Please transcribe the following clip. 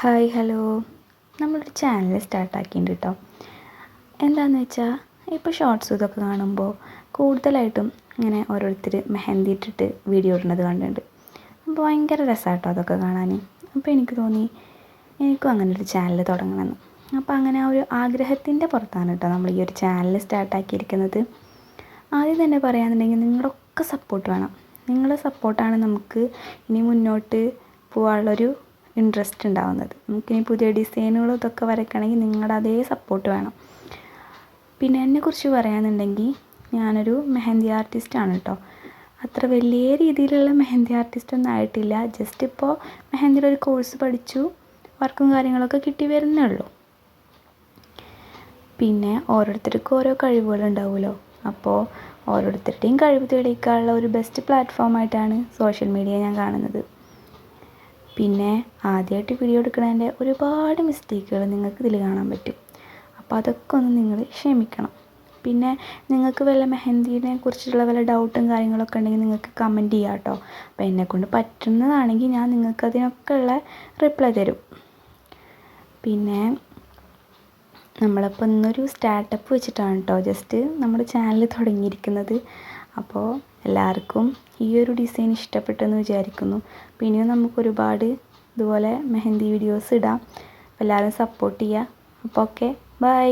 Hi hello, നമ്മളൊരു channel സ്റ്റാർട്ടാക്കിയിട്ടുണ്ട് കേട്ടോ. എന്താണെന്ന് വെച്ചാൽ ഇപ്പോൾ ഷോർട്സ് ഇതൊക്കെ കാണുമ്പോൾ കൂടുതലായിട്ടും ഇങ്ങനെ ഓരോരുത്തർ മെഹന്തി ഇട്ടിട്ട് വീഡിയോ ഇടുന്നത് കണ്ടിട്ടുണ്ട്. അപ്പോൾ ഭയങ്കര രസമാണ് കേട്ടോ അതൊക്കെ കാണാൻ. അപ്പോൾ എനിക്ക് തോന്നി എനിക്കും അങ്ങനെ ഒരു ചാനൽ തുടങ്ങണമെന്ന്. അപ്പോൾ അങ്ങനെ ആ ഒരു ആഗ്രഹത്തിൻ്റെ പുറത്താണ് കേട്ടോ നമ്മൾ ഈ ഒരു ചാനൽ സ്റ്റാർട്ടാക്കിയിരിക്കുന്നത്. ആദ്യം തന്നെ പറയുകയാണെന്നുണ്ടെങ്കിൽ നിങ്ങളൊക്കെ സപ്പോർട്ട് വേണം. നിങ്ങളുടെ സപ്പോർട്ടാണ് നമുക്ക് ഇനി മുന്നോട്ട് പോകാനുള്ളൊരു ഇൻട്രസ്റ്റ് ഉണ്ടാവുന്നത്. നമുക്കിനി പുതിയ ഡിസൈനുകളും ഇതൊക്കെ വരയ്ക്കണമെങ്കിൽ നിങ്ങളുടെ അതേ സപ്പോർട്ട് വേണം. പിന്നെ എന്നെക്കുറിച്ച് പറയുകയാണെന്നുണ്ടെങ്കിൽ ഞാനൊരു മെഹന്തി ആർട്ടിസ്റ്റാണ് കേട്ടോ. അത്ര വലിയ രീതിയിലുള്ള മെഹന്തി ആർട്ടിസ്റ്റൊന്നും ആയിട്ടില്ല. ജസ്റ്റ് ഇപ്പോൾ മെഹന്തിയുടെ ഒരു കോഴ്സ് പഠിച്ചു, വർക്കും കാര്യങ്ങളൊക്കെ കിട്ടി വരുന്നേ ഉള്ളൂ. പിന്നെ ഓരോരുത്തർക്കും ഓരോ കഴിവുകളുണ്ടാവുമല്ലോ. അപ്പോൾ ഓരോരുത്തരുടെയും കഴിവ് തെളിയിക്കാനുള്ള ഒരു ബെസ്റ്റ് പ്ലാറ്റ്ഫോമായിട്ടാണ് സോഷ്യൽ മീഡിയ ഞാൻ കാണുന്നത്. പിന്നെ ആദ്യമായിട്ട് വീഡിയോ എടുക്കുന്നതിൻ്റെ ഒരുപാട് മിസ്റ്റേക്കുകൾ നിങ്ങൾക്ക് ഇതിൽ കാണാൻ പറ്റും. അപ്പോൾ അതൊക്കെ ഒന്ന് നിങ്ങൾ ക്ഷമിക്കണം. പിന്നെ നിങ്ങൾക്ക് വല്ല മെഹന്തിനെ കുറിച്ചുള്ള വല്ല ഡൗട്ടും കാര്യങ്ങളൊക്കെ ഉണ്ടെങ്കിൽ നിങ്ങൾക്ക് കമൻറ്റ് ചെയ്യാം കേട്ടോ. അപ്പോൾ എന്നെക്കൊണ്ട് പറ്റുന്നതാണെങ്കിൽ ഞാൻ നിങ്ങൾക്ക് അതിനൊക്കെ ഉള്ള റിപ്ലൈ തരും. പിന്നെ നമ്മളിപ്പോൾ ഇന്നൊരു സ്റ്റാർട്ടപ്പ് വെച്ചിട്ടാണ് കേട്ടോ ജസ്റ്റ് നമ്മുടെ ചാനൽ തുടങ്ങിയിരിക്കുന്നത്. അപ്പോൾ എല്ലാവർക്കും ഈ ഒരു ഡിസൈൻ ഇഷ്ടപ്പെട്ടെന്ന് വിചാരിക്കുന്നു. പിന്നെയും നമുക്ക് ഒരുപാട് ഇതുപോലെ മെഹന്തി വീഡിയോസ് ഇടാം. എല്ലാവരും സപ്പോർട്ട് ചെയ്യുക. അപ്പോൾ ഓക്കെ, ബൈ.